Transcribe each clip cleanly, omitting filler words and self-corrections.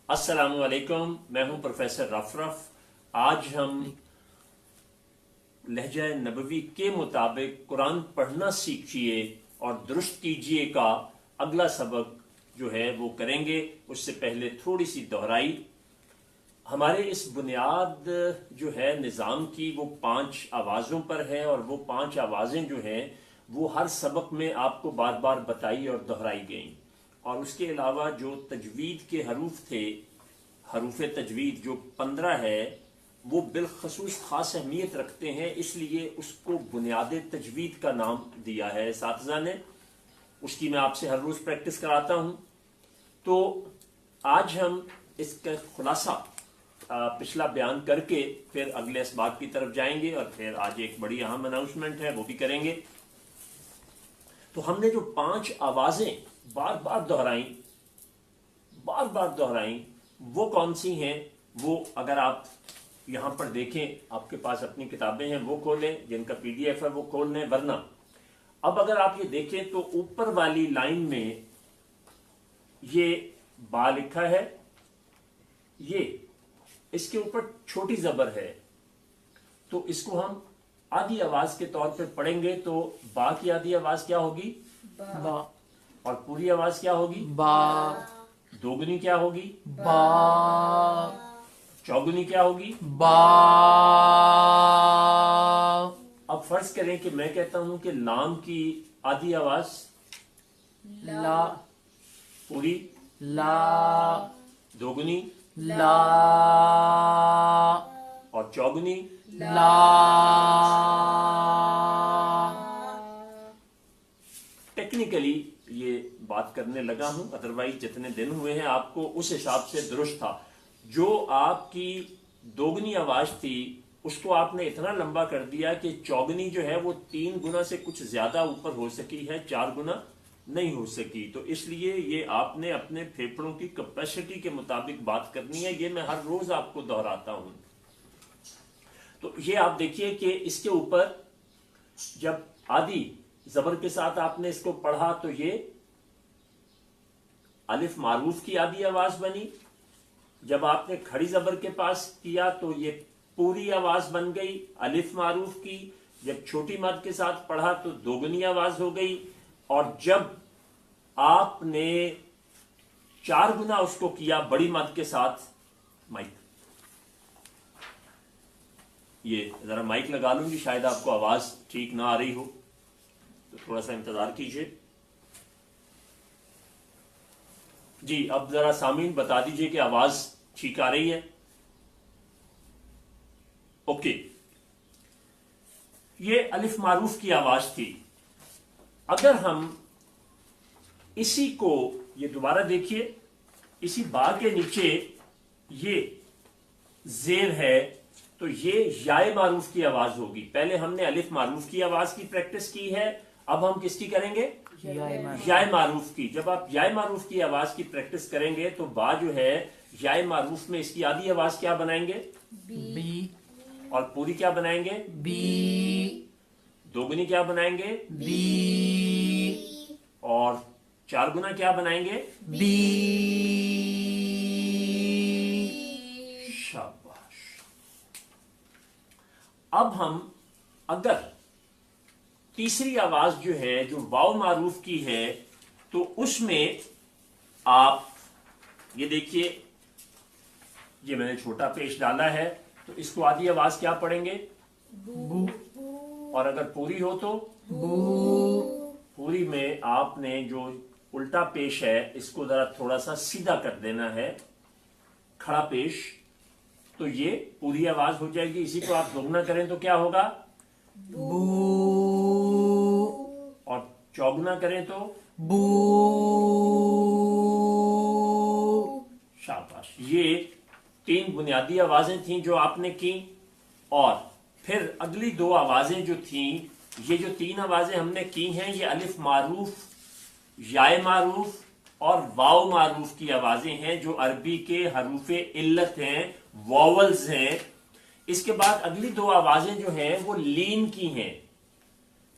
अस्सलाम वालेकुम, मैं हूं प्रोफेसर रफरफ। आज हम लहजा नबवी के मुताबिक कुरान पढ़ना सीखिए और दुरुस्त कीजिए का अगला सबक जो है वो करेंगे। उससे पहले थोड़ी सी दोहराई। हमारे इस बुनियाद जो है निज़ाम की वो 5 आवाज़ों पर है और वो 5 आवाज़ें जो हैं वो हर सबक में आपको बार बार बताई और दोहराई गई। और उसके अलावा जो तजवीद के हरूफ थे, हरूफ तजवीद जो 15 है, वो बिलखसूस ख़ास अहमियत रखते हैं, इसलिए उसको बुनियाद तजवीद का नाम दिया है इस्तातिज़ा ने। उसकी मैं आपसे हर रोज़ प्रैक्टिस कराता हूँ। तो आज हम इसका खुलासा पिछला बयान करके फिर अगले असबाब की तरफ जाएंगे और फिर आज एक बड़ी अहम अनाउंसमेंट है वो भी करेंगे। तो हमने जो 5 आवाज़ें बार बार दोहराई वो कौन सी हैं? वो अगर आप यहां पर देखें, आपके पास अपनी किताबें हैं वो खोलें, जिनका PDF है वो खोल लें। वरना अब अगर आप ये देखें तो ऊपर वाली लाइन में ये बा लिखा है, ये इसके ऊपर छोटी जबर है, तो इसको हम आधी आवाज के तौर पे पढ़ेंगे। तो बा की आधी आवाज क्या होगी? बा। और पूरी आवाज क्या होगी? बा। दोगुनी क्या होगी? बा। चौगुनी क्या होगी? बा। अब फर्ज करें कि मैं कहता हूं कि लाम की आधी आवाज ला, पूरी ला, दोगुनी ला और चौगुनी ला। टेक्निकली ये बात करने लगा हूं, अदरवाइज जितने दिन हुए हैं आपको उस हिसाब से दुरुस्त था। जो आपकी दोगुनी आवाज थी उसको आपने इतना लंबा कर दिया कि चौगुनी जो है वो 3 गुना से कुछ ज्यादा ऊपर हो सकी है, 4 गुना नहीं हो सकी। तो इसलिए ये आपने अपने फेफड़ों की कैपेसिटी के मुताबिक बात करनी है। ये मैं हर रोज आपको दोहराता हूं। तो ये आप देखिए कि इसके ऊपर जब आधी जबर के साथ आपने इसको पढ़ा तो ये अलिफ मारूफ की आधी आवाज बनी। जब आपने खड़ी जबर के पास किया तो ये पूरी आवाज बन गई अलिफ मारूफ की। जब छोटी मद के साथ पढ़ा तो दोगुनी आवाज हो गई। और जब आपने 4 गुना उसको किया बड़ी मद के साथ, माइक, ये जरा माइक लगा लूंगी, शायद आपको आवाज ठीक ना आ रही हो, तो थोड़ा सा इंतजार कीजिए। जी, अब जरा सामीन बता दीजिए कि आवाज ठीक आ रही है। ओके, ये अलिफ मारूफ की आवाज थी। अगर हम इसी को, ये दोबारा देखिए, इसी बा के नीचे ये जेर है तो ये याए मारूफ की आवाज होगी। पहले हमने अलिफ मारूफ की आवाज की प्रैक्टिस की है, अब हम किसकी करेंगे? याए मारूफ की। जब आप याए मारूफ की आवाज की प्रैक्टिस करेंगे तो बा जो है याए मारूफ में इसकी आधी आवाज क्या बनाएंगे? बी। और पूरी क्या बनाएंगे? बी। दोगुनी क्या बनाएंगे? बी। और 4 गुना क्या बनाएंगे? बी। शाबाश। अब हम अगर तीसरी आवाज जो है, जो वाव मारूफ की है, तो उसमें आप ये देखिए, ये मैंने छोटा पेश डाला है, तो इसको आधी आवाज क्या पढ़ेंगे? बू। और अगर पूरी हो तो बू। पूरी में आपने जो उल्टा पेश है इसको जरा थोड़ा सा सीधा कर देना है, खड़ा पेश, तो ये पूरी आवाज हो जाएगी। इसी को आप दोगुना करें तो क्या होगा? बू। और चौगुना करें तो बू। शाबाश। ये 3 बुनियादी आवाजें थीं जो आपने की। और फिर अगली 2 आवाजें जो थीं, ये जो 3 आवाजें हमने की हैं, ये अलिफ मारूफ, याए मारूफ और वाव मारूफ की आवाजें हैं, जो अरबी के हरूफे इल्लत हैं, वॉवल्स हैं। इसके बाद अगली 2 आवाजें जो हैं वो लीन की हैं,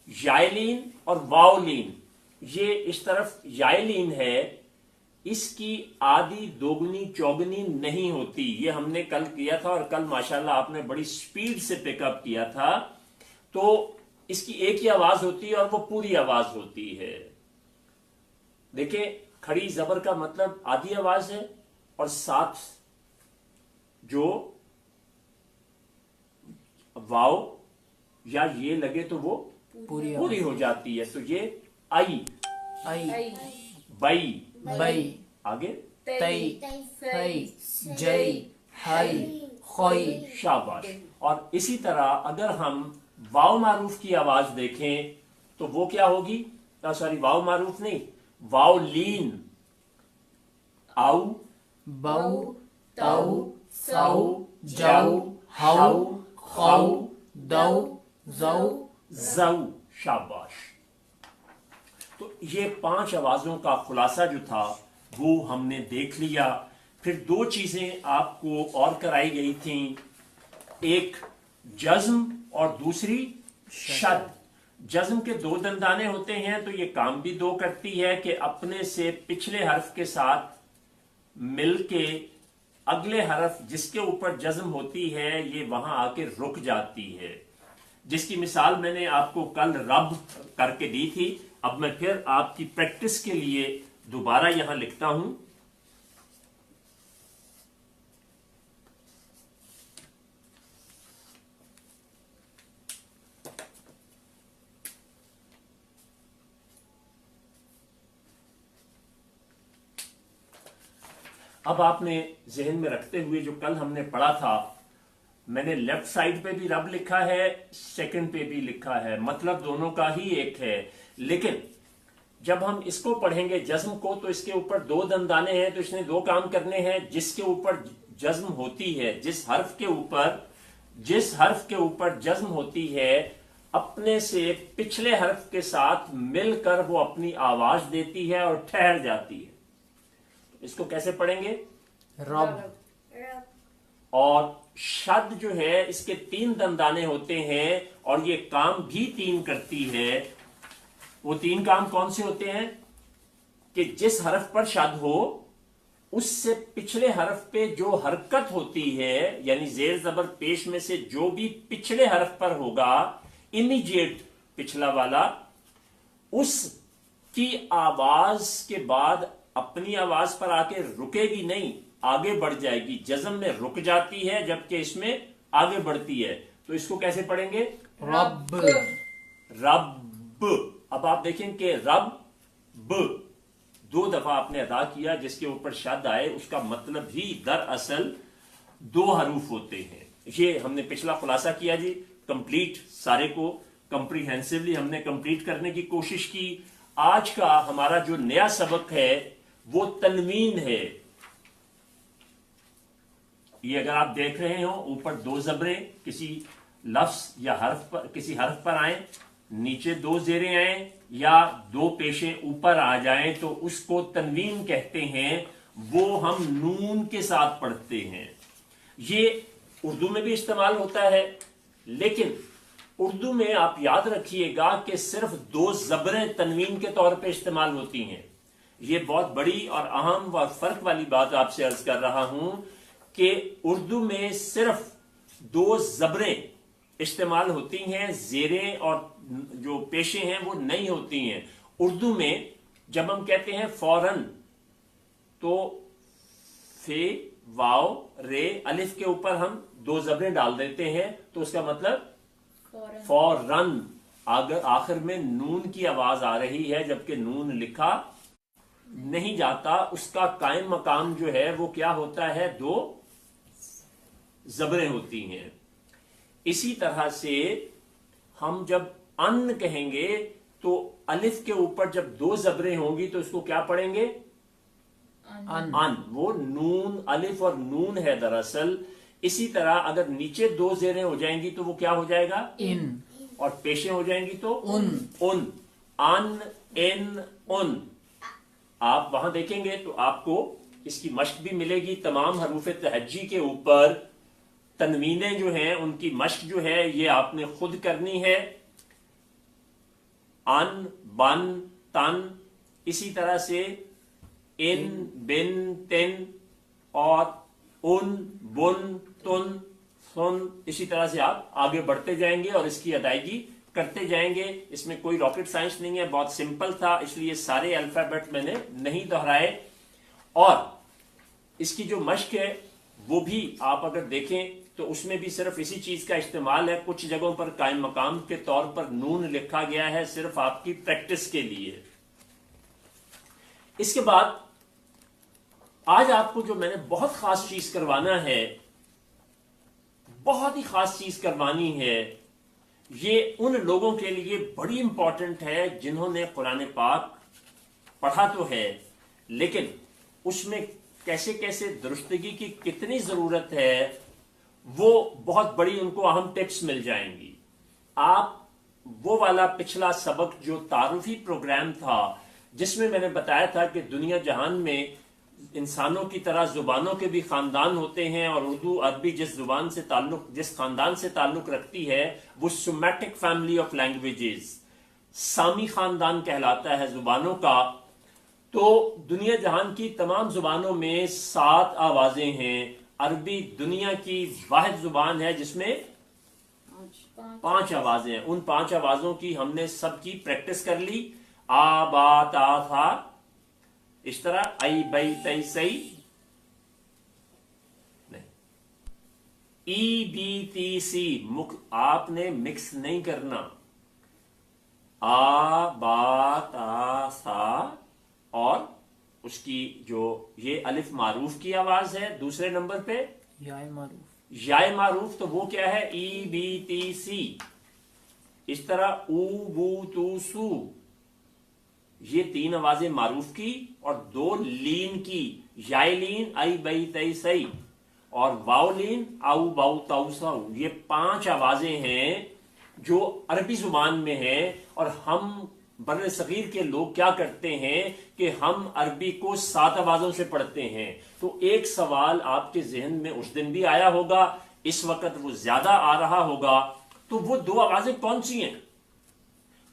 याए लीन और वाव लीन। ये इस तरफ याए लीन है, اس کی آدھی دوگنی چوگنی نہیں ہوتی. یہ ہم نے کل کیا تھا، اور کل ماشاءاللہ آپ نے بڑی سپیڈ سے پک اپ کیا تھا. تو اس کی ایک ہی آواز ہوتی ہے اور وہ پوری آواز ہوتی ہے. دیکھیں کھڑی زبر کا مطلب آدھی آواز ہے، اور ساتھ جو واو یا یہ لگے تو وہ پوری ہو جاتی ہے. تو یہ آئی، بئی، آگے شاباش. اور اسی طرح اگر ہم واو معروف کی آواز دیکھیں تو وہ کیا ہوگی؟ سوری، واو معروف نہیں، واو لین. آؤ، بو، تو، سو، جو، ہو، خو، دو، زو، زو. شاباش. تو یہ 5 آوازوں کا خلاصہ جو تھا وہ ہم نے دیکھ لیا. پھر 2 چیزیں آپ کو اور کرائی گئی تھیں، ایک جزم اور دوسری شد. جزم کے 2 دندانے ہوتے ہیں تو یہ کام بھی 2 کرتی ہے کہ اپنے سے پچھلے حرف کے ساتھ مل کے اگلے حرف جس کے اوپر جزم ہوتی ہے یہ وہاں آ کے رک جاتی ہے، جس کی مثال میں نے آپ کو کل رب کر کے دی تھی. اب میں پھر آپ کی پریکٹس کے لیے دوبارہ یہاں لکھتا ہوں. اب آپ نے ذہن میں رکھتے ہوئے جو کل ہم نے پڑھا تھا، میں نے لیفٹ سائڈ پہ بھی رب لکھا ہے، سیکنڈ پہ بھی لکھا ہے، مطلب دونوں کا ہی ایک ہے. لیکن جب ہم اس کو پڑھیں گے جزم کو تو اس کے اوپر 2 دندانے ہیں، تو اس نے 2 کام کرنے ہیں. جس کے اوپر جزم ہوتی ہے، جس حرف کے اوپر جزم ہوتی ہے، اپنے سے پچھلے حرف کے ساتھ مل کر وہ اپنی آواز دیتی ہے اور ٹھہر جاتی ہے. اس کو کیسے پڑھیں گے؟ رب. اور شد جو ہے اس کے 3 دندانے ہوتے ہیں اور یہ کام بھی 3 کرتی ہے. وہ 3 کام کون سے ہوتے ہیں؟ کہ جس حرف پر شد ہو اس سے پچھلے حرف پہ جو حرکت ہوتی ہے، یعنی زیر زبر پیش میں سے جو بھی پچھلے حرف پر ہوگا، امیجیٹ پچھلا والا، اس کی آواز کے بعد اپنی آواز پر آ کے رکے گی نہیں، آگے بڑھ جائے گی. جزم میں رک جاتی ہے جبکہ اس میں آگے بڑھتی ہے. تو اس کو کیسے پڑھیں گے؟ رب. رب. اب آپ دیکھیں کہ رب 2 دفعہ آپ نے ادا کیا، جس کے اوپر شد آئے اس کا مطلب ہی دراصل 2 حروف ہوتے ہیں. یہ ہم نے پچھلا خلاصہ کیا جی، کمپلیٹ سارے کو کمپریہنسولی ہم نے کمپلیٹ کرنے کی کوشش کی. آج کا ہمارا جو نیا سبق ہے وہ تنوین ہے. یہ اگر آپ دیکھ رہے ہو اوپر 2 زبریں کسی لفظ یا کسی حرف پر آئیں، نیچے 2 زیریں آئیں یا 2 پیشیں اوپر آ جائیں تو اس کو تنوین کہتے ہیں. وہ ہم نون کے ساتھ پڑھتے ہیں. یہ اردو میں بھی استعمال ہوتا ہے، لیکن اردو میں آپ یاد رکھیے گا کہ صرف 2 زبریں تنوین کے طور پہ استعمال ہوتی ہیں. یہ بہت بڑی اور اہم اور فرق والی بات آپ سے عرض کر رہا ہوں کہ اردو میں صرف 2 زبریں استعمال ہوتی ہیں، زیریں اور جو پیشیں ہیں وہ نہیں ہوتی ہیں. اردو میں جب ہم کہتے ہیں فوراً تو فے، واو، رے، الف کے اوپر ہم 2 زبریں ڈال دیتے ہیں تو اس کا مطلب فوراً. آخر میں نون کی آواز آ رہی ہے جبکہ نون لکھا نہیں جاتا. اس کا قائم مقام جو ہے وہ کیا ہوتا ہے؟ 2 زبریں ہوتی ہیں. اسی طرح سے ہم جب ان کہیں گے تو الف کے اوپر جب 2 زبریں ہوں گی تو اس کو کیا پڑھیں گے؟ ان. وہ نون، الف اور نون ہے دراصل. اسی طرح اگر نیچے 2 زیریں ہو جائیں گی تو وہ کیا ہو جائے گا؟ ان. اور پیشیں ہو جائیں گی تو ان. ان. ان، ان. آپ وہاں دیکھیں گے تو آپ کو اس کی مشق بھی ملے گی. تمام حروف تہجی کے اوپر تنوینیں جو ہیں ان کی مشق جو ہے یہ آپ نے خود کرنی ہے. ان، بن، تن. اسی طرح سے इन, बिन, तिन और उन, बुन, तुन, सुन, इसी तरह से आप आगे बढ़ते जाएंगे और इसकी अदायगी करते जाएंगे। इसमें कोई रॉकेट साइंस नहीं है, बहुत सिंपल था, इसलिए सारे अल्फाबेट मैंने नहीं दोहराए। और इसकी जो मश्क है वो भी आप अगर देखें तो उसमें भी सिर्फ इसी चीज का इस्तेमाल है। कुछ जगहों पर कायम मकाम के तौर पर नून लिखा गया है, सिर्फ आपकी प्रैक्टिस के लिए। इसके बाद आज आपको जो मैंने बहुत खास चीज करवाना है, बहुत ही खास चीज करवानी है, ये उन लोगों के लिए बड़ी इंपॉर्टेंट है जिन्होंने कुरान पाक पढ़ा तो है, लेकिन उसमें कैसे कैसे दुरुस्तगी की कितनी जरूरत है, वो बहुत बड़ी उनको अहम टिप्स मिल जाएंगी। आप वो वाला पिछला सबक जो तारुफी प्रोग्राम था, जिसमें मैंने बताया था कि दुनिया जहान में इंसानों की तरह जुबानों के भी खानदान होते हैं, और उर्दू अरबी जिस खानदान से ताल्लुक रखती है वो सुमेटिक फैमिली ऑफ लैंग्वेजेस, सामी खानदान कहलाता है जुबानों का। तो दुनिया जहान की तमाम जुबानों में 7 आवाजें हैं। अरबी दुनिया की वाहिद जुबान है जिसमें 5 आवाजें हैं। उन 5 आवाजों की हमने सबकी प्रैक्टिस कर ली। आ, बा, ता, था, इस तरह आई, बई, तई, सई नहीं, ई, बी, ती, सी मुख आपने मिक्स नहीं करना। आ, बा, ता, सा और उसकी जो ये अलिफ मारूफ की आवाज है दूसरे नंबर पे, याय मारूफ, याय मारूफ, तो वो क्या है? ई, बी, ती, सी। इस तरह ऊ, बू, तू, सू, ये 3 आवाजें मारूफ की और 2 लीन की, याय लीन, आई, बई, तई, सई, और वाव लीन, आऊ, बाऊ, ताऊ, साऊ। ये 5 आवाजें हैं जो अरबी जुबान में है। और हम बर्रे सगीर के लोग क्या करते हैं कि हम अरबी को 7 आवाजों से पढ़ते हैं। तो एक सवाल आपके जहन में उस दिन भी आया होगा, इस वक्त वो ज्यादा आ रहा होगा, तो वो 2 आवाजें कौन सी हैं?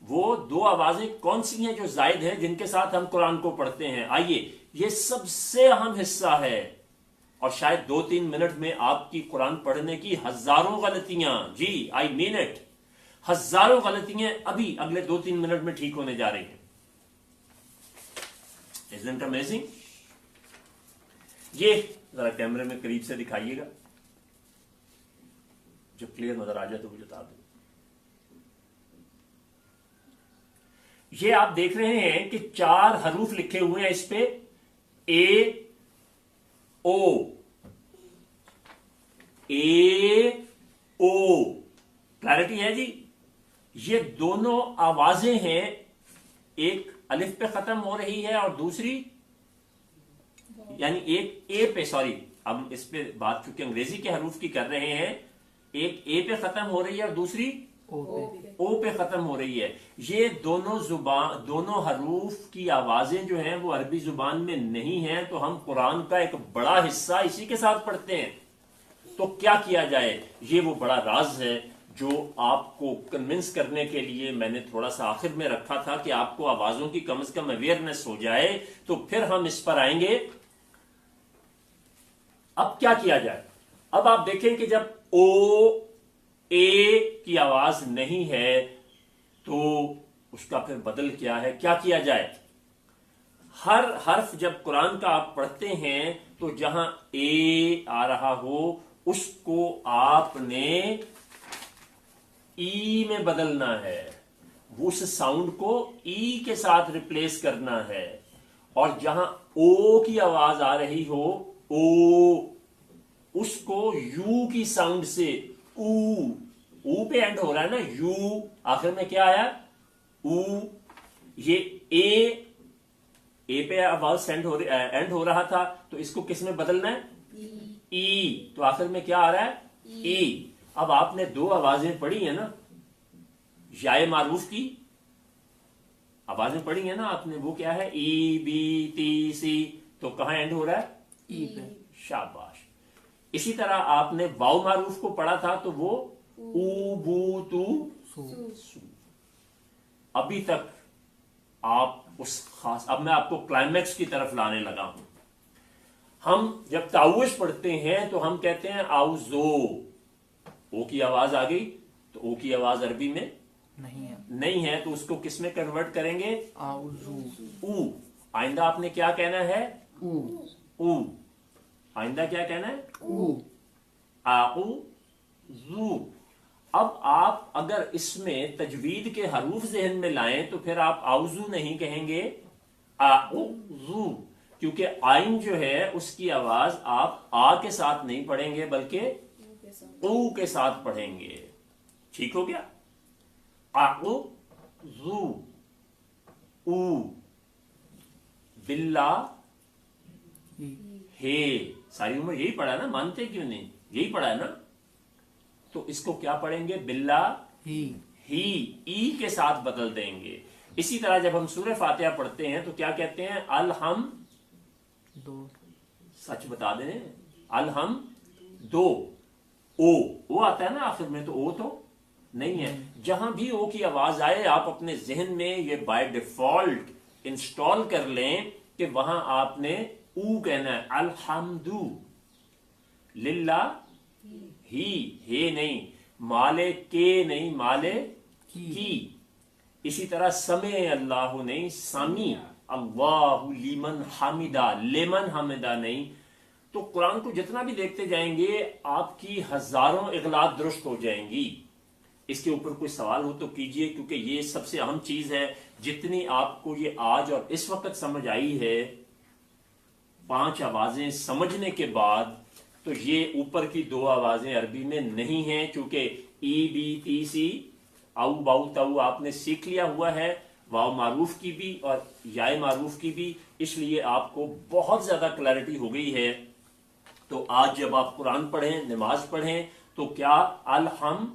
वो 2 आवाजें कौन सी हैं जो जायद हैं, जिनके साथ हम कुरान को पढ़ते हैं? आइए, ये सबसे अहम हिस्सा है, और शायद 2-3 मिनट में आपकी कुरान पढ़ने की हजारों गलतियां, जी आई मीन इट, हजारों गलतियां अभी अगले 2-3 मिनट में ठीक होने जा रही हैं। Isn't it amazing? ये जरा कैमरे में करीब से दिखाइएगा, जो क्लियर नजर आ जाए तो मुझे बता दो। ये आप देख रहे हैं कि 4 हरूफ लिखे हुए हैं इस पे, ए, ओ, ए, ओ। क्लैरिटी है जी? ये दोनों आवाजें हैं, एक अलिफ पे खत्म हो रही है और दूसरी, यानी एक ए पे, सॉरी अब इस पे बात चूंकि अंग्रेजी के हरूफ की कर रहे हैं, एक ए पे खत्म हो रही है और दूसरी ओ पे खत्म हो रही है। ये दोनों हरूफ की आवाजें जो हैं वो अरबी जुबान में नहीं हैं, तो हम कुरान का एक बड़ा हिस्सा इसी के साथ पढ़ते हैं। तो क्या किया जाए, ये वो बड़ा राज है जो आपको कन्विंस करने के लिए मैंने थोड़ा सा आखिर में रखा था कि आपको आवाजों की कम से कम अवेयरनेस हो जाए, तो फिर हम इस पर आएंगे। अब क्या किया जाए? अब आप देखें कि जब ओ, ए की आवाज नहीं है तो उसका फिर बदल क्या है, क्या किया जाए? हर हर्फ जब कुरान का आप पढ़ते हैं तो जहां ए आ रहा हो उसको आपने ई में बदलना है, उस साउंड को ई के साथ रिप्लेस करना है। और जहां ओ की आवाज आ रही हो, ओ, उसको यू की साउंड से, ऊ पे एंड हो रहा है ना, यू, आखिर में क्या आया? ऊ। ये ए पे आवाज एंड हो रहा था, तो इसको किस में बदलना है? ई। तो आखिर में क्या आ रहा है? ई। अब आपने 2 आवाजें पढ़ी है ना, याय मारूफ की आवाजें पढ़ी है ना आपने, वो क्या है? ई, बी, ती, सी। तो कहां एंड हो रहा है? ई पे। शाबाश। इसी तरह आपने वाव मारूफ को पढ़ा था, तो वो ऊ, बू, तू, सू। सू। अभी तक आप اس خاص. اب میں آپ کو کلائمیکس کی طرف لانے لگا ہوں. ہم جب تعوذ پڑھتے ہیں تو ہم کہتے ہیں آؤزو. او کی آواز آ گئی تو او کی آواز عربی میں نہیں ہے تو اس کو کس میں کنورٹ کریں گے؟ آؤزو. او. آئندہ آپ نے کیا کہنا ہے؟ او. او. آئندہ کیا کہنا ہے؟ او. اعوذ. اب آپ اگر اس میں تجوید کے حروف ذہن میں لائیں تو پھر آپ آؤزو نہیں کہیں گے، اعوذ. کیونکہ آئین جو ہے اس کی آواز آپ آ کے ساتھ نہیں پڑھیں گے بلکہ او کے ساتھ پڑھیں گے. ٹھیک ہو گیا؟ اعوذ. او. باللہ. ہے. ساری عمر یہی پڑھا نا، مانتے کیوں نہیں؟ یہی پڑھا ہے نا. تو اس کو کیا پڑھیں گے؟ باللہ ہی. ہی. ای کے ساتھ بدل دیں گے. اسی طرح جب ہم سورہ فاتحہ پڑھتے ہیں تو کیا کہتے ہیں؟ الحم. دو. سچ بتا دیں، الحم دو. او آتا ہے نا آخر میں، تو او تو نہیں ہے. جہاں بھی او کی آواز آئے آپ اپنے ذہن میں یہ بائی ڈیفالٹ انسٹال کر لیں کہ وہاں آپ نے او کہنا ہے. الحمدو للہ ہی نہیں، مالے کے نہیں، مالے کی. اسی طرح سمع اللہ نہیں، سامی اللہ لیمن حامدہ، لیمن حامدہ نہیں. تو قرآن کو جتنا بھی دیکھتے جائیں گے آپ کی ہزاروں اغلاط درست ہو جائیں گی. اس کے اوپر کوئی سوال ہو تو کیجئے، کیونکہ یہ سب سے اہم چیز ہے. جتنی آپ کو یہ آج اور اس وقت سمجھ آئی ہے 5 آوازیں سمجھنے کے بعد، تو یہ اوپر کی 2 آوازیں عربی میں نہیں ہیں. چونکہ ای بی ٹی سی او باؤ تاؤ آپ نے سیکھ لیا ہوا ہے، واو معروف کی بھی اور یائے معروف کی بھی، اس لیے آپ کو بہت زیادہ کلیئرٹی ہو گئی ہے. تو آج جب آپ قرآن پڑھیں، نماز پڑھیں، تو کیا الحم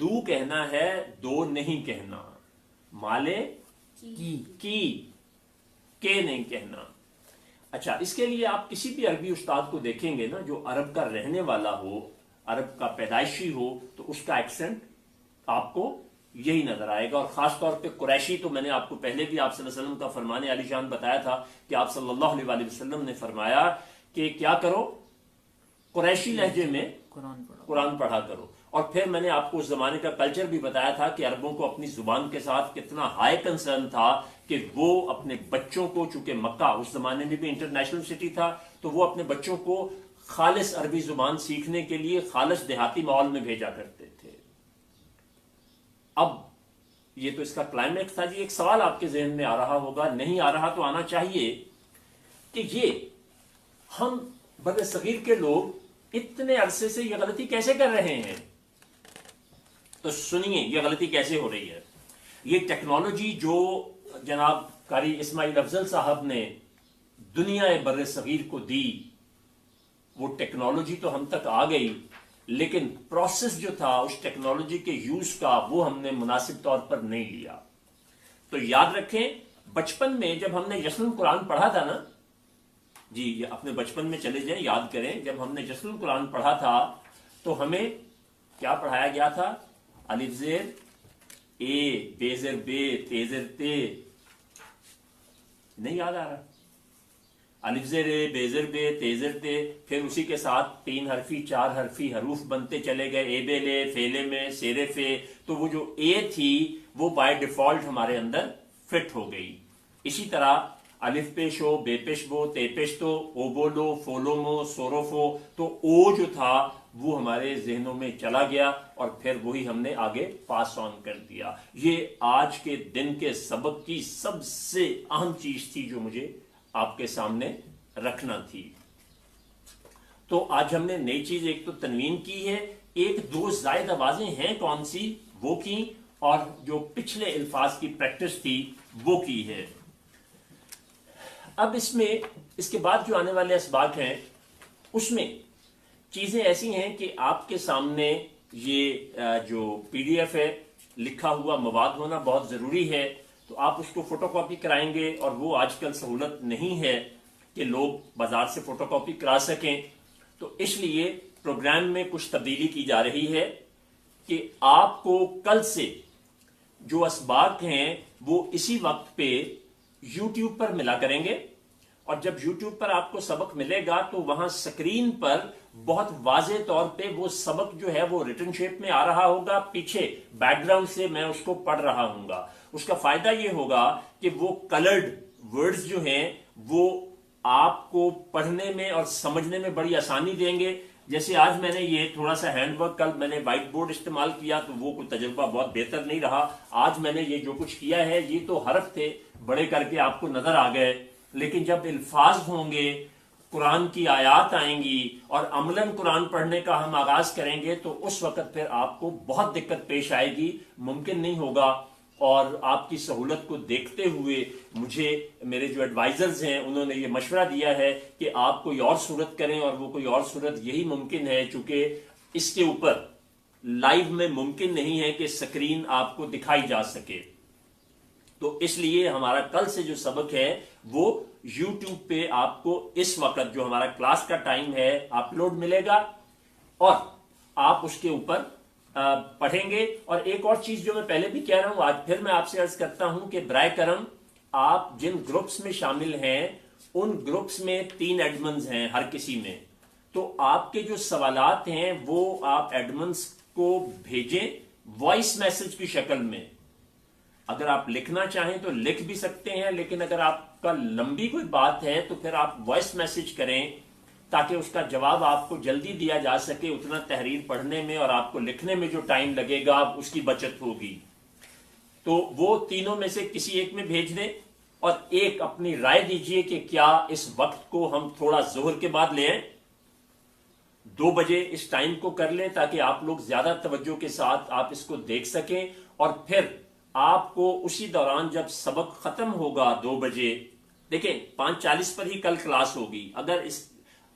دو کہنا ہے، دو نہیں کہنا. مالے کی کے نہیں کہنا. اچھا، اس کے لیے آپ کسی بھی عربی استاد کو دیکھیں گے نا جو عرب کا رہنے والا ہو، عرب کا پیدائشی ہو، تو اس کا ایکسنٹ آپ کو یہی نظر آئے گا. اور خاص طور پہ قریشی، تو میں نے آپ کو پہلے بھی آپ صلی اللہ علیہ وسلم کا فرمان علی شان بتایا تھا کہ آپ صلی اللہ علیہ وآلہ وسلم نے فرمایا کہ کیا کرو؟ قریشی لہجے میں قرآن پڑھا کرو. اور پھر میں نے آپ کو اس زمانے کا کلچر بھی بتایا تھا کہ عربوں کو اپنی زبان کے ساتھ کتنا ہائی کنسرن تھا کہ وہ اپنے بچوں کو، چونکہ مکہ اس زمانے میں بھی انٹرنیشنل سٹی تھا، تو وہ اپنے بچوں کو خالص عربی زبان سیکھنے کے لیے خالص دیہاتی ماحول میں بھیجا کرتے تھے. اب یہ تو اس کا کلائمیکس تھا. جی ایک سوال آپ کے ذہن میں آ رہا ہوگا، نہیں آ رہا تو آنا چاہیے، کہ یہ ہم بر صغیر کے لوگ اتنے عرصے سے یہ غلطی کیسے کر رہے ہیں؟ تو سنیے یہ غلطی کیسے ہو رہی ہے. یہ ٹیکنالوجی جو جناب قاری اسماعیل افضل صاحب نے دنیا بر صغیر کو دی، وہ ٹیکنالوجی تو ہم تک آ گئی، لیکن پروسیس جو تھا اس ٹیکنالوجی کے یوز کا وہ ہم نے مناسب طور پر نہیں لیا. تو یاد رکھیں، بچپن میں جب ہم نے یسن قرآن پڑھا تھا نا، جی یہ اپنے بچپن میں چلے جائیں، یاد کریں، جب ہم نے یسن قرآن پڑھا تھا تو ہمیں کیا پڑھایا گیا تھا؟ الف زیر اے، بے زیر بے، تے زیر تے. نہیں یاد آ رہا؟ الف زیر اے، بے زیر بے، تے زیر تے، پھر اسی کے ساتھ 3 حرفی 4 حرفی حروف بنتے چلے گئے، اے بے لے، فیلے میں، سیرے فے. تو وہ جو اے تھی وہ بائی ڈیفالٹ ہمارے اندر فٹ ہو گئی. اسی طرح الف پیش ہو، بے پیش بو، تے پیش تو، او بولو، فولو مو، سورو فو. تو او جو تھا وہ ہمارے ذہنوں میں چلا گیا اور پھر وہی ہم نے آگے پاس آن کر دیا. یہ آج کے دن کے سبق کی سب سے اہم چیز تھی جو مجھے آپ کے سامنے رکھنا تھی. تو آج ہم نے نئی چیز ایک تو تنوین کی ہے، 1-2 زائد آوازیں ہیں کون سی وہ کی، اور جو پچھلے الفاظ کی پریکٹس تھی وہ کی ہے. اب اس کے بعد جو آنے والے اسباق ہیں اس میں چیزیں ایسی ہیں کہ آپ کے سامنے یہ جو پی ڈی ایف ہے لکھا ہوا مواد ہونا بہت ضروری ہے. تو آپ اس کو فوٹو کاپی کرائیں گے، اور وہ آج کل سہولت نہیں ہے کہ لوگ بازار سے فوٹو کاپی کرا سکیں. تو اس لیے پروگرام میں کچھ تبدیلی کی جا رہی ہے کہ آپ کو کل سے جو اسباق ہیں वो इसी वक्त पे YouTube पर मिला करेंगे। और जब YouTube पर आपको सबक मिलेगा तो वहां स्क्रीन पर बहुत वाजे तौर पे वो सबक जो है वो रिटन शेप में आ रहा होगा, पीछे बैकग्राउंड से मैं उसको पढ़ रहा हूंगा। उसका फायदा ये होगा कि वो कलर्ड वर्ड्स जो हैं वो आपको पढ़ने में और समझने में बड़ी आसानी देंगे। जैसे आज मैंने ये थोड़ा सा हैंडवर्क, कल मैंने व्हाइट बोर्ड इस्तेमाल किया तो वो कोई तजुर्बा बहुत बेहतर नहीं रहा। आज मैंने ये जो कुछ किया है ये तो हरफ थे, बड़े करके आपको नजर आ गए, लेकिन जब अल्फाज होंगे, कुरान की आयात आएंगी और अमलन कुरान पढ़ने का हम आगाज करेंगे तो उस वक्त फिर आपको बहुत दिक्कत पेश आएगी, मुमकिन नहीं होगा। और आपकी सहूलत को देखते हुए मुझे मेरे जो एडवाइजर्स हैं उन्होंने ये मशवरा दिया है कि आप कोई और सूरत करें, और वो कोई और सूरत यही मुमकिन है चूंकि इसके ऊपर लाइव में मुमकिन नहीं है कि स्क्रीन आपको दिखाई जा सके। तो इसलिए हमारा कल से जो सबक है वो YouTube पे आपको इस वक्त जो हमारा क्लास का टाइम है अपलोड मिलेगा और आप उसके ऊपर पढ़ेंगे। और एक और चीज जो मैं पहले भी कह रहा हूं, आज फिर मैं आपसे अर्ज करता हूं कि बराए करम आप जिन ग्रुप्स में शामिल हैं उन ग्रुप्स में 3 एडमन्स हैं हर किसी में, तो आपके जो सवालात हैं वो आप एडमन्स को भेजें वॉइस मैसेज की शक्ल में। अगर आप लिखना चाहें तो लिख भी सकते हैं, लेकिन अगर आपका लंबी कोई बात है तो फिर आप वॉइस मैसेज करें ताकि उसका जवाब आपको जल्दी दिया जा सके। उतना तहरीर पढ़ने में और आपको लिखने में जो टाइम लगेगा उसकी बचत होगी। तो वो तीनों में से किसी एक में भेज दें और एक अपनी राय दीजिए कि क्या इस वक्त को हम थोड़ा जोहर के बाद ले आए, 2 बजे इस टाइम को कर लें ताकि आप लोग ज्यादा तवज्जो के साथ आप इसको देख सकें। और फिर आपको उसी दौरान जब सबक खत्म होगा 2 बजे, देखें 5:40 पर ही कल क्लास होगी, अगर इस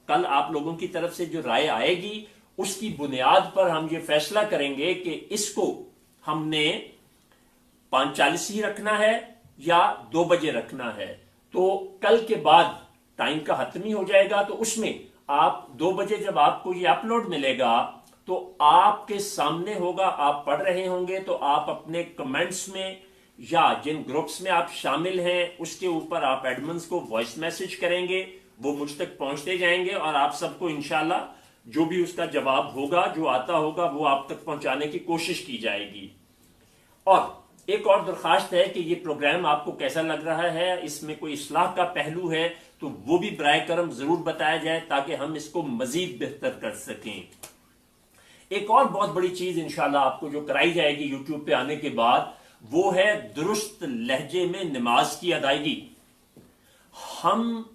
कल आप लोगों की तरफ से जो राय आएगी उसकी बुनियाद पर हम ये फैसला करेंगे कि इसको हमने 5:40 ही रखना है या 2 बजे रखना है। तो कल के बाद टाइम का खत्म ही हो जाएगा, तो उसमें आप 2 बजे जब आपको ये अपलोड मिलेगा तो आपके सामने होगा, आप पढ़ रहे होंगे, तो आप अपने कमेंट्स में या जिन ग्रुप्स में आप शामिल हैं उसके ऊपर आप एडमन्स को वॉइस मैसेज करेंगे, वो मुझ तक पहुंचते जाएंगे और आप सबको इंशाल्लाह जो भी उसका जवाब होगा, जो आता होगा, वो आप तक पहुंचाने की कोशिश की जाएगी। और एक और दरखास्त है कि ये प्रोग्राम आपको कैसा लग रहा है, इसमें कोई इस्लाह का पहलू है तो वो भी बराए करम जरूर बताया जाए ताकि हम इसको मजीद बेहतर कर सकें। एक और बहुत बड़ी चीज इंशाल्लाह आपको जो कराई जाएगी YouTube पे आने के बाद, वो है दुरुस्त लहजे में नमाज की अदायगी। हम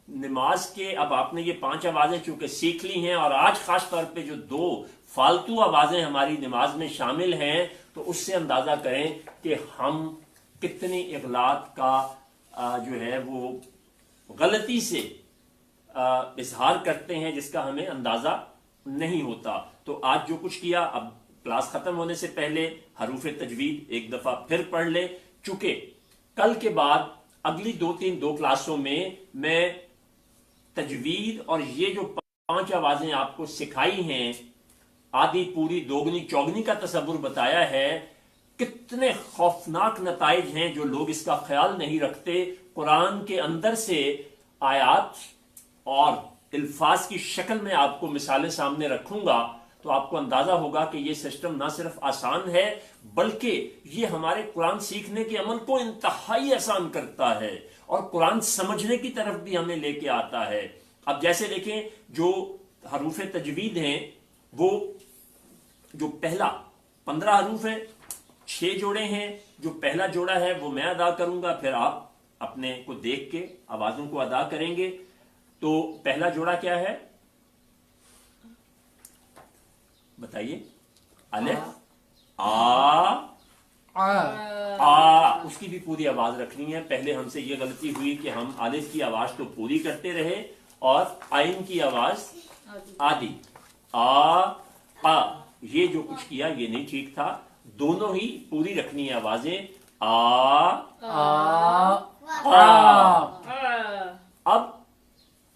नमाज के, अब आपने ये 5 आवाजें चूंकि सीख ली हैं और आज खास तौर पे जो 2 फालतू आवाजें हमारी नमाज में शामिल हैं, तो उससे अंदाजा करें कि हम कितनी इगलात का जो है वो गलती से इजहार करते हैं जिसका हमें अंदाजा नहीं होता। तो आज जो कुछ किया, अब क्लास खत्म होने से पहले हरूफ तजवीद एक दफा फिर पढ़ ले, चूंकि कल के बाद अगली 2 क्लासों में मैं तजवीद और ये जो 5 आवाजें आपको सिखाई हैं, आधी पूरी दोगुनी चौगनी का तसव्वुर बताया है, कितने खौफनाक नताइज हैं जो लोग इसका ख्याल नहीं रखते। कुरान के अंदर से आयात और अल्फाज की शक्ल में आपको मिसालें सामने रखूंगा तो आपको अंदाजा होगा कि ये सिस्टम ना सिर्फ आसान है बल्कि ये हमारे कुरान सीखने के अमल को इंतहाई आसान करता है और कुरान समझने की तरफ भी हमें लेके आता है। अब जैसे देखें, जो हरूफ तजवीद हैं वो जो पहला 15 हरूफ है, 6 जोड़े हैं। जो पहला जोड़ा है वो मैं अदा करूंगा, फिर आप अपने को देख के आवाजों को अदा करेंगे। तो पहला जोड़ा क्या है बताइए? अलिफ आ, उसकी भी पूरी आवाज रखनी है। पहले हमसे ये गलती हुई कि हम अलिफ की आवाज तो पूरी करते रहे और आइन की आवाज आधी, आ, ये जो कुछ किया ये नहीं ठीक था। दोनों ही पूरी रखनी है आवाजें,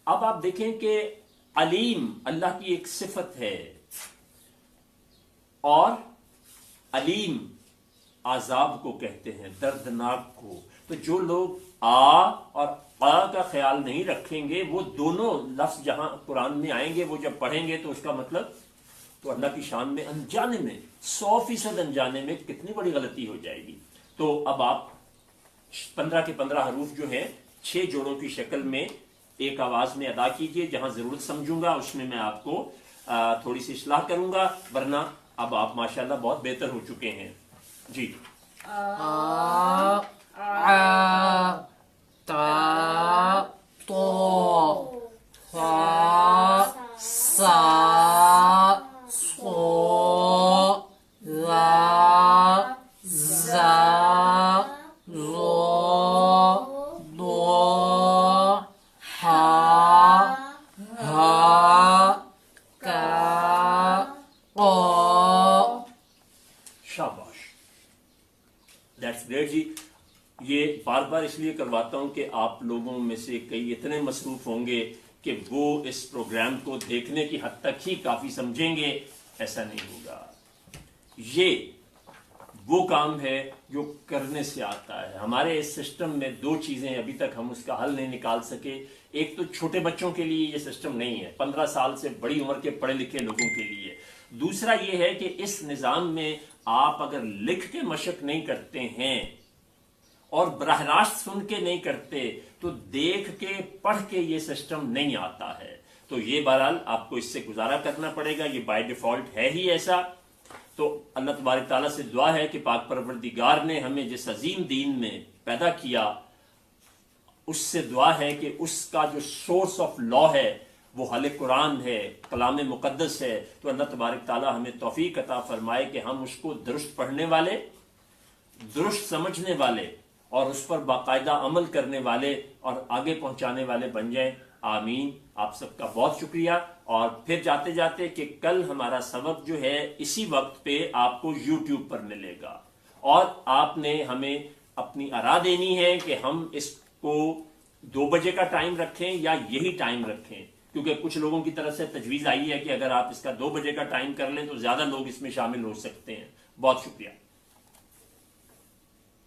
अब आप देखें कि अलीम अल्लाह की एक सिफत है और अलीम عذاب کو کہتے ہیں، دردناک کو. تو جو لوگ آ اور قا کا خیال نہیں رکھیں گے، وہ دونوں لفظ جہاں قرآن میں آئیں گے وہ جب پڑھیں گے تو اس کا مطلب تو اللہ کی شان میں انجانے میں 100% انجانے میں کتنی بڑی غلطی ہو جائے گی. تو اب آپ 15 کے 15 حروف جو ہیں 6 جوڑوں کی شکل میں ایک آواز میں ادا کیجئے. جہاں ضرورت سمجھوں گا اس میں میں آپ کو تھوڑی سی اصلاح کروں گا، ورنہ اب آپ ماشاءاللہ بہت بہتر ہو چکے ہیں. جی. آ آ تا تو فا سا صو لا زا زو دو ہا ہا کا قا. شاباش، دیٹس گریٹ جی. یہ بار بار اس لیے کرواتا ہوں کہ آپ لوگوں میں سے کئی اتنے مصروف ہوں گے کہ وہ اس پروگرام کو دیکھنے کی حد تک ہی کافی سمجھیں گے. ایسا نہیں ہوگا. یہ وہ کام ہے جو کرنے سے آتا ہے. ہمارے اس سسٹم میں 2 چیزیں ابھی تک ہم اس کا حل نہیں نکال سکے. ایک تو چھوٹے بچوں کے لیے یہ سسٹم نہیں ہے، 15 سال سے بڑی عمر کے پڑھے لکھے لوگوں کے لیے. دوسرا یہ ہے کہ اس نظام میں آپ اگر لکھ کے مشق نہیں کرتے ہیں اور براہ راست سن کے نہیں کرتے تو دیکھ کے پڑھ کے یہ سسٹم نہیں آتا ہے. تو یہ بہرحال آپ کو اس سے گزارا کرنا پڑے گا. یہ بائی ڈیفالٹ ہے ہی ایسا. تو اللہ تبارک تعالیٰ سے دعا ہے کہ پاک پروردگار نے ہمیں جس عظیم دین میں پیدا کیا، اس سے دعا ہے کہ اس کا جو سورس آف لا ہے وہ حل قرآن ہے، کلام مقدس ہے. تو اللہ تبارک تعالیٰ ہمیں توفیق عطا فرمائے کہ ہم اس کو درست پڑھنے والے، درست سمجھنے والے اور اس پر باقاعدہ عمل کرنے والے اور آگے پہنچانے والے بن جائیں. آمین. آپ سب کا بہت شکریہ. اور پھر جاتے جاتے کہ کل ہمارا سبق جو ہے اسی وقت پہ آپ کو یوٹیوب پر ملے گا، اور آپ نے ہمیں اپنی آراء دینی ہے کہ ہم اس کو 2 بجے کا ٹائم رکھیں یا یہی ٹائم رکھیں، کیونکہ کچھ لوگوں کی طرف سے تجویز آئی ہے کہ اگر آپ اس کا 2 بجے کا ٹائم کر لیں تو زیادہ لوگ اس میں شامل ہو سکتے ہیں. بہت شکریہ.